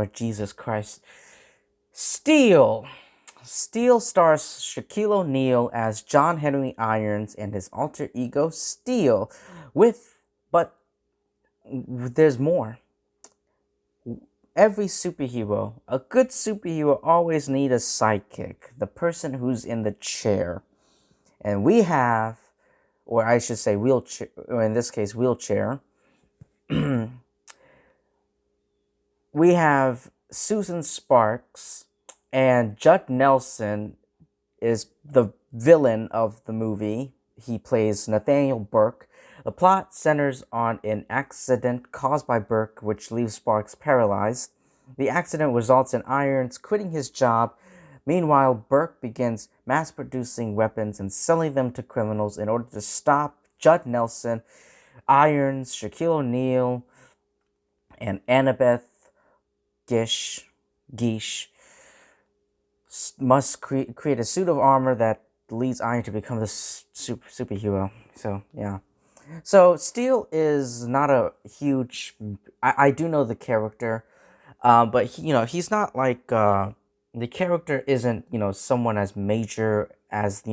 Lord Jesus Christ. Steel. Steel stars Shaquille O'Neal as John Henry Irons and his alter ego Steel. But there's more. Every superhero, a good superhero, always needs a sidekick, the person who's in the chair. And we have, or I should say wheelchair, or in this case wheelchair, we have Susan Sparks, and Judd Nelson is the villain of the movie. He plays Nathaniel Burke. The plot centers on an accident caused by Burke, which leaves Sparks paralyzed. The accident results in Irons quitting his job. Meanwhile, Burke begins mass-producing weapons and selling them to criminals in order to stop Judd Nelson. Irons, Shaquille O'Neal, and Annabeth Gish must create a suit of armor that leads Iron to become the superhero. So, yeah. So, Steel is not a huge... I do know the character, but, he's not like... the character isn't, someone as major as,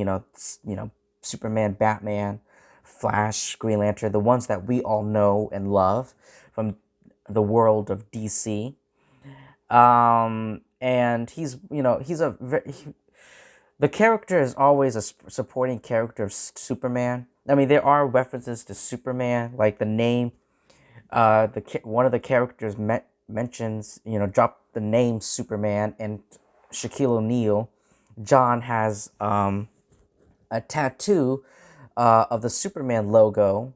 Superman, Batman, Flash, Green Lantern, the ones that we all know and love from the world of DC. And he's the character is always a supporting character of Superman. I mean, there are references to Superman, like the name, one of the characters mentions, drop the name Superman, and Shaquille O'Neal, John has, a tattoo, of the Superman logo,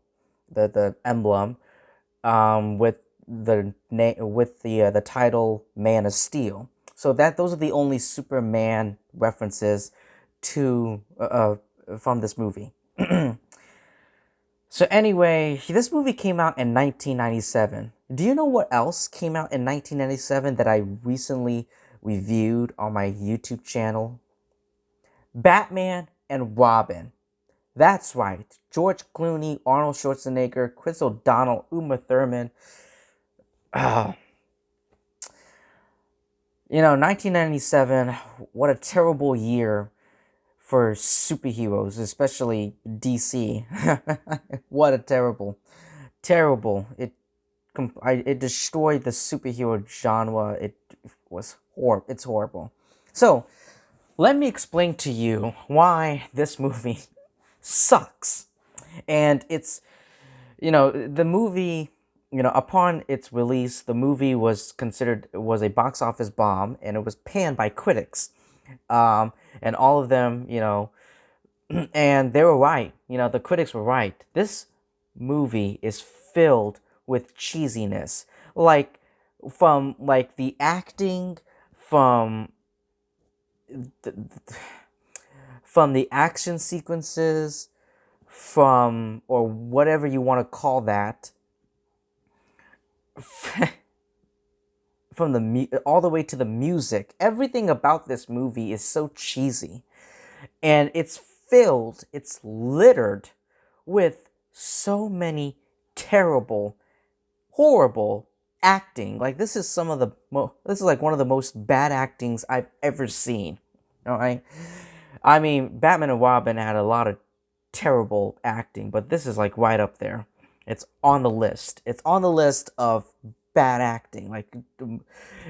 the emblem, with the title Man of Steel. So those are the only Superman references to from this movie. So anyway, this movie came out in 1997. Do you know what else came out in 1997 that I recently reviewed on my YouTube channel? Batman and Robin. That's right. George Clooney, Arnold Schwarzenegger, Chris O'Donnell, Uma Thurman. 1997, what a terrible year for superheroes, especially DC. What a terrible. It destroyed the superhero genre. It's horrible. So, let me explain to you why this movie sucks. And it's, the movie... upon its release, the movie was a box office bomb, and it was panned by critics. And all of them, and they were right. The critics were right. This movie is filled with cheesiness. From the acting, from the action sequences, or whatever you want to call that, from all the way to the music. Everything about this movie is so cheesy, and it's littered with so many terrible, horrible acting. This is one of the most bad actings I've ever seen. All right, I mean, Batman and Robin had a lot of terrible acting, but this is right up there. It's on the list. It's on the list of bad acting.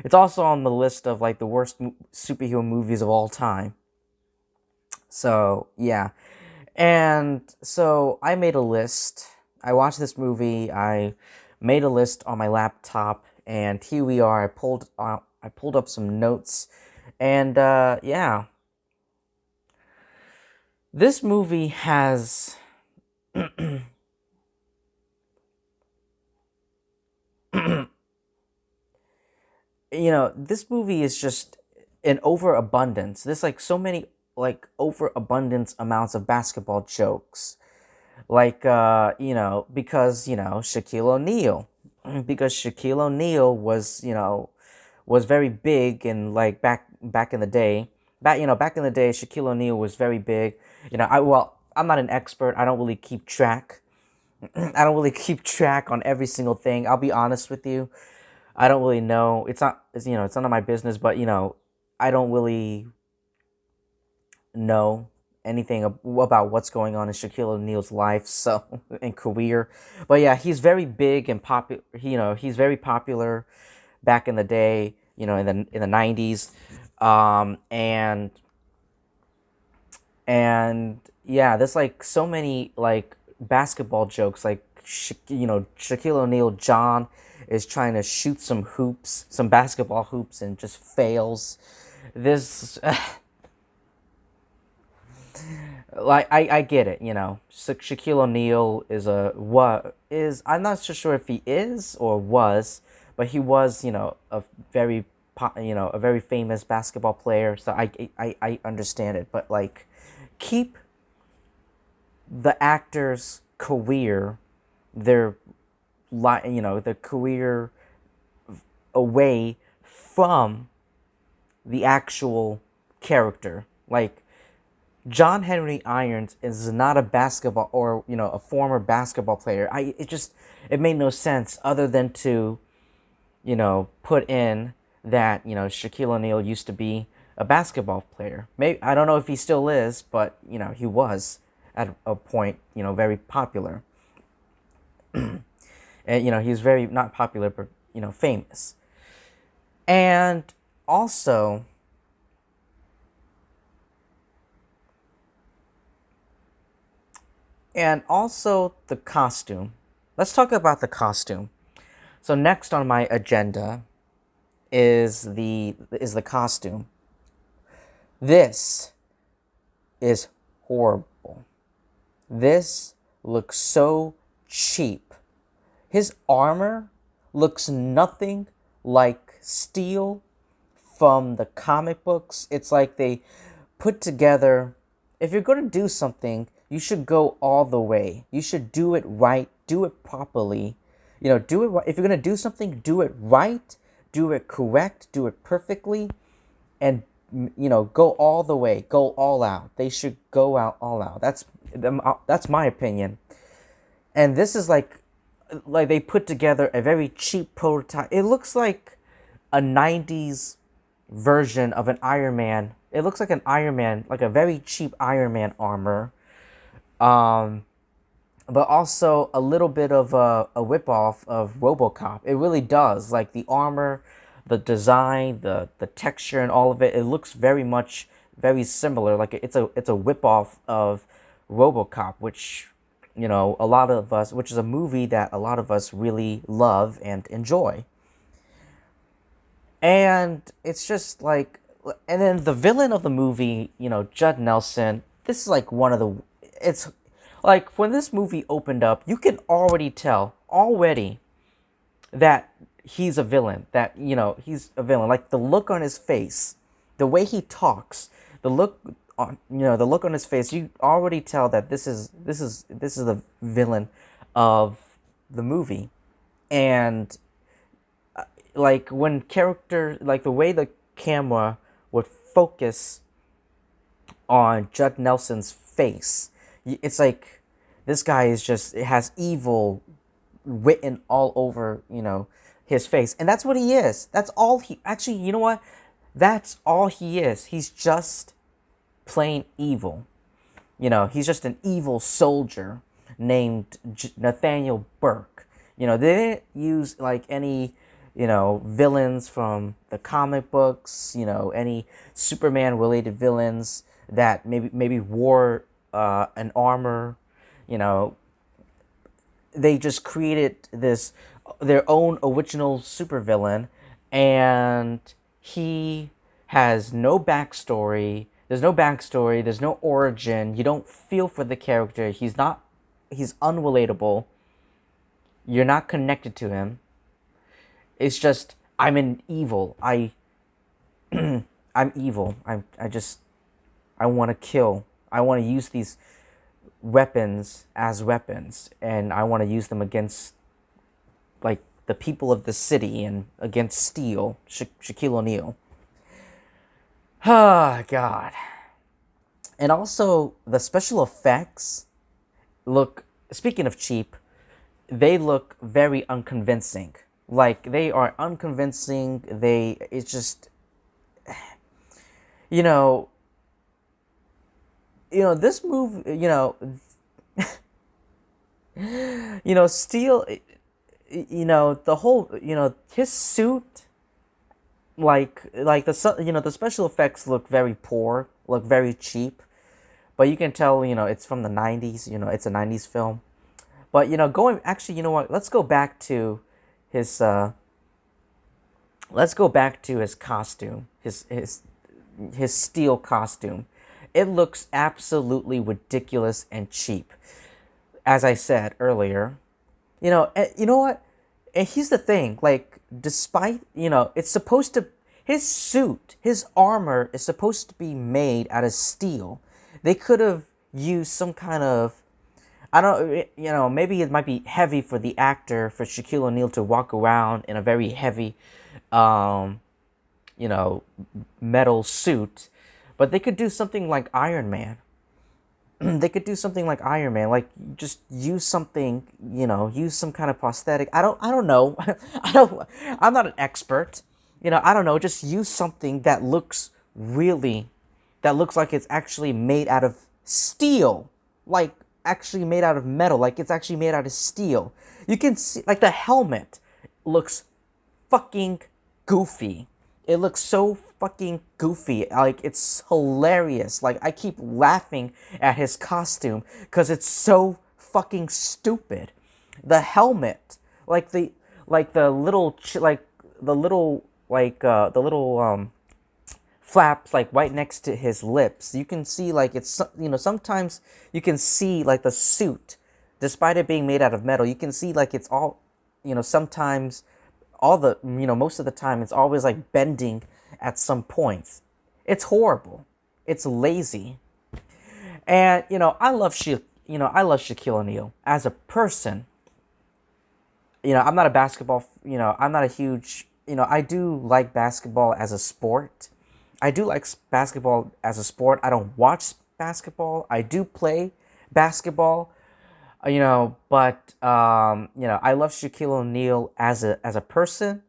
It's also on the list of the worst superhero movies of all time. So, yeah. And so I made a list. I watched this movie. I made a list on my laptop, and here we are. I pulled up some notes, and yeah. This movie has this movie is just an overabundance. There's so many overabundance amounts of basketball jokes. Because Shaquille O'Neal. Because Shaquille O'Neal was very big in back in the day. Back in the day, Shaquille O'Neal was very big. I'm not an expert. I don't really keep track. I don't really keep track on every single thing. I'll be honest with you. I don't really know. It's none of my business, but I don't really know anything about what's going on in Shaquille O'Neal's life, so and career. But yeah, he's very big and popular. He's very popular back in the day. In the 90s, and yeah, there's like so many like basketball jokes. Like Shaquille O'Neal, John is trying to shoot some basketball hoops, and just fails. This like I get it, Shaquille O'Neal is a what is I'm not so sure if he is or was, but he was a very a very famous basketball player. So I understand it, but like keep the actor's career, their their career away from the actual character. Like John Henry Irons is not a basketball or a former basketball player. It made no sense other than to put in that Shaquille O'Neal used to be a basketball player. Maybe I don't know if he still is, but he was at a point very popular, and he's very not popular but famous, and also the costume. Let's talk about the costume. So next on my agenda is the costume. This is horrible. This looks so cheap. His armor looks nothing like steel from the comic books. It's like they put together, if you're going to do something, you should go all the way. You should do it right, do it properly. Do it right. If you're going to do something, do it right, do it correct, do it perfectly, and go all the way, go all out. They should go out all out. That's my opinion. And this is like they put together a very cheap prototype. It looks like a 90s version of an Iron Man. It looks like an Iron Man, like a very cheap Iron Man armor. But also a little bit of a whip-off of RoboCop. It really does. Like the armor, the design, the texture, and all of it. It looks very similar. Like it's a whip-off of RoboCop, which a lot of us, which is a movie that a lot of us really love and enjoy. And it's just like, and then the villain of the movie, Judd Nelson. This is like one of the, it's like when this movie opened up, you can already tell that he's a villain. That he's a villain. Like the look on his face, the way he talks, the look on his face. You already tell that this is the villain of the movie, and like when character, like the way the camera would focus on Judd Nelson's face, it's like this guy is just, it has evil written all over his face, and that's what he is. That's all he actually. You know what? That's all he is. He's just plain evil. He's just an evil soldier named Nathaniel Burke. They didn't use like any villains from the comic books, any Superman related villains that maybe wore an armor. They just created their own original supervillain, and he has no backstory. There's no backstory. There's no origin. You don't feel for the character. He's unrelatable. You're not connected to him. It's just, I'm an evil. I'm evil. I want to kill. I want to use these weapons as weapons, and I want to use them against like the people of the city and against Steel, Shaquille O'Neal. Ah, God. And also the special effects look, speaking of cheap, they look very unconvincing. Like, they are unconvincing. It's just, you know, this movie, Steel, the whole, his suit, the special effects look very poor, look very cheap, but you can tell, it's from the 90s, it's a 90s film. But, actually, you know what? His, uh, let's go back to his costume, his steel costume. It looks absolutely ridiculous and cheap. As I said earlier, you know what? And here's the thing, like, despite, it's supposed to, his suit, his armor is supposed to be made out of steel. They could have used some kind of, I don't, maybe it might be heavy for the actor, for Shaquille O'Neal to walk around in a very heavy, um, you know, metal suit, but they could do something like Iron Man. They could do something like Iron Man, like just use something, use some kind of prosthetic. I don't know. I'm not an expert. I don't know. Just use something that looks like it's actually made out of steel, like actually made out of metal, like it's actually made out of steel. You can see, like, the helmet looks fucking goofy. It looks so fucking goofy. Like, it's hilarious. Like, I keep laughing at his costume because it's so fucking stupid. The helmet, like the little the little flaps, like right next to his lips. You can see, like, it's, sometimes you can see, like, the suit, despite it being made out of metal, you can see, like, it's all, sometimes most of the time it's always like bending at some points. It's horrible. It's lazy. And I love Shaquille O'Neal as a person. I'm not a basketball, I'm not a huge, I do like basketball as a sport. I do like basketball as a sport. I don't watch basketball. I do play basketball. But I love Shaquille O'Neal as a person,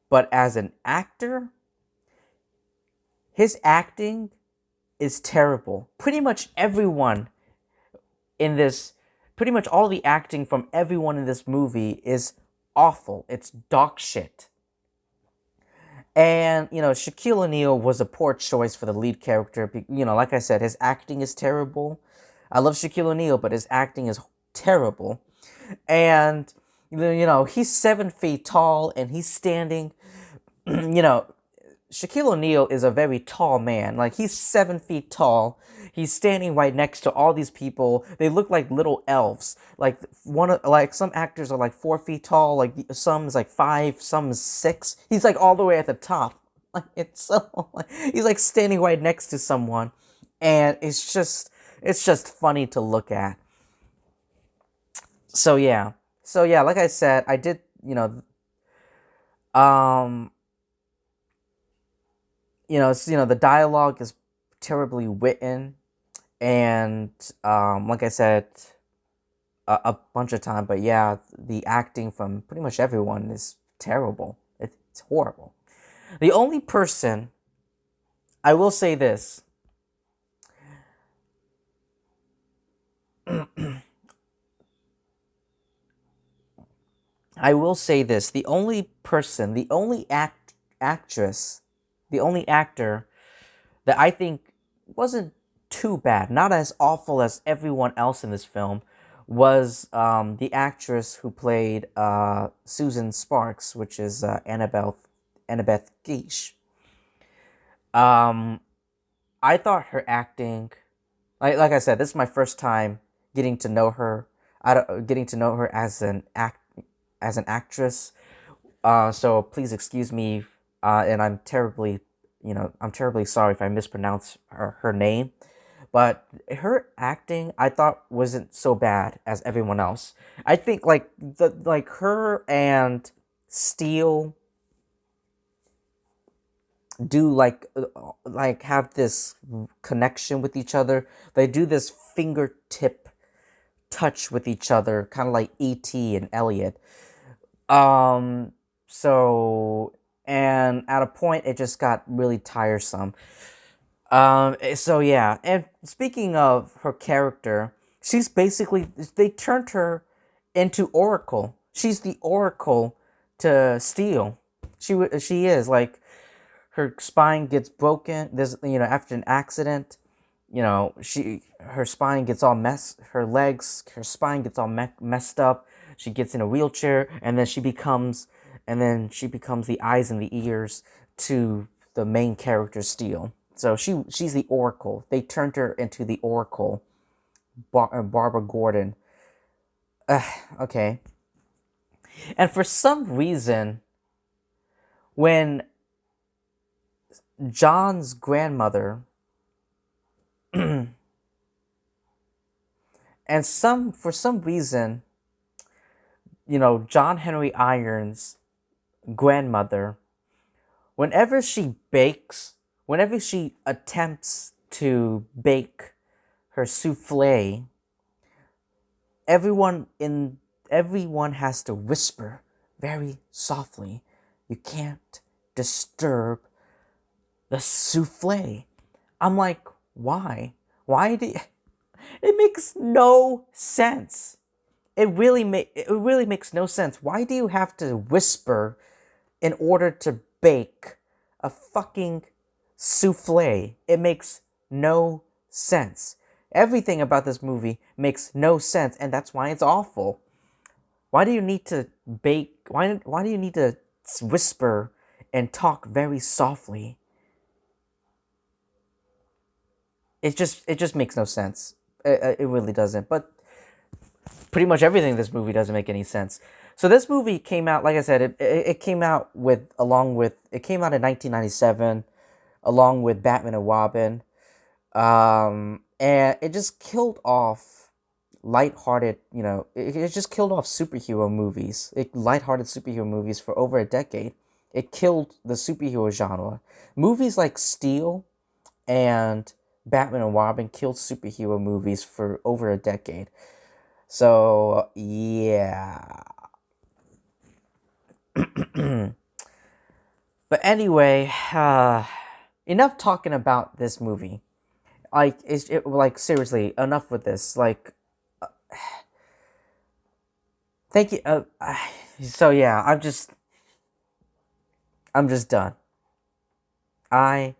but as an actor, his acting is terrible. In this, Pretty much all the acting from everyone in this movie is awful. It's dog shit. And, Shaquille O'Neal was a poor choice for the lead character. Like I said, his acting is terrible. I love Shaquille O'Neal, but his acting is terrible. And, he's 7 feet tall and he's standing, you know, Shaquille O'Neal is a very tall man. Like, he's 7 feet tall. He's standing right next to all these people. They look like little elves. Like some actors are like 4 feet tall. Like, some is like 5, some is 6. He's like all the way at the top. Like, he's like standing right next to someone, and it's just funny to look at. So yeah, like I said, I did, um, the dialogue is terribly written, and like I said a bunch of times, but yeah, the acting from pretty much everyone is terrible. It's horrible. The only person, I will say this, the only person, the only actress, the only actor that I think wasn't too bad, not as awful as everyone else in this film, was the actress who played Susan Sparks, which is Annabeth Gish. Um, I thought her acting, like I said, this is my first time getting to know her. Getting to know her as an actress. So please excuse me, and I'm terribly sorry if I mispronounce her name. But her acting, I thought, wasn't so bad as everyone else. I think, like her and Steele do, like have this connection with each other. They do this fingertip touch with each other, kind of like E.T. and Elliot. Um, So, and at a point, it just got really tiresome. So yeah, and speaking of her character, she's basically, they turned her into Oracle. She's the Oracle to Steel. She is like, her spine gets broken. There's, after an accident, her spine gets all her legs, her spine gets all messed up. She gets in a wheelchair, and then she becomes the eyes and the ears to the main character Steel. So she's the Oracle. They turned her into the Oracle, Barbara Gordon. Okay. And for some reason, when John's grandmother and for some reason, John Henry Irons' grandmother, whenever she attempts to bake her souffle, everyone has to whisper very softly. You can't disturb the souffle. I'm like, why? Why do it makes no sense. It really makes no sense. Why do you have to whisper in order to bake a fucking souffle? It makes no sense. Everything about this movie makes no sense, and that's why it's awful. Why do you need to bake? Why do you need to whisper and talk very softly? It just makes no sense. It really doesn't. But pretty much everything in this movie doesn't make any sense. So this movie came out, like I said, it came out it came out in 1997, along with Batman and Robin, and it just killed off lighthearted, it just killed off superhero movies, lighthearted superhero movies for over a decade. It killed the superhero genre. Movies like Steel and Batman and Robin killed superhero movies for over a decade. So, yeah. But anyway, enough talking about this movie. Like seriously, enough with this. Like, thank you. So yeah, I'm just done. I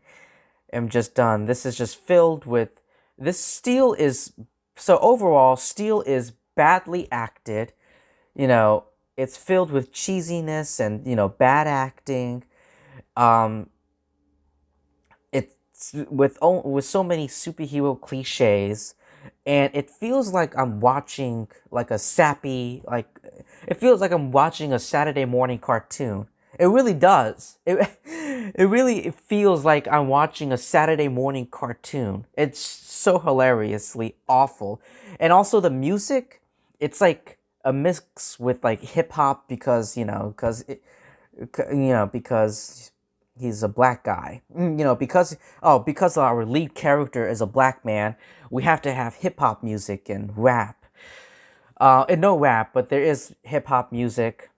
am just done. This is just filled with this. Steel is badly acted. It's filled with cheesiness and bad acting. It's with so many superhero cliches, and it feels like I'm watching like a sappy, like it feels like I'm watching a Saturday morning cartoon. It really does. It feels like I'm watching a Saturday morning cartoon. It's so hilariously awful. And also the music, it's like a mix with like hip hop because, because he's a black guy. Because our lead character is a black man, we have to have hip hop music and rap. And no rap, but there is hip hop music.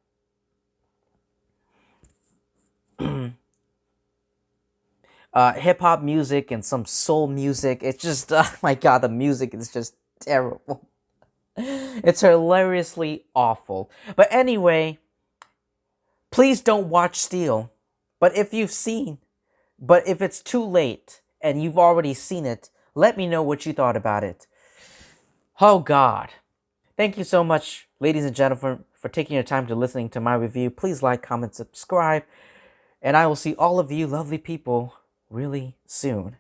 Hip hop music and some soul music. It's just, oh my god, the music is just terrible. It's hilariously awful. But anyway, please don't watch Steel. But if it's too late and you've already seen it, let me know what you thought about it. Oh god. Thank you so much, ladies and gentlemen, for taking your time to listening to my review. Please like, comment, subscribe, and I will see all of you lovely people really soon.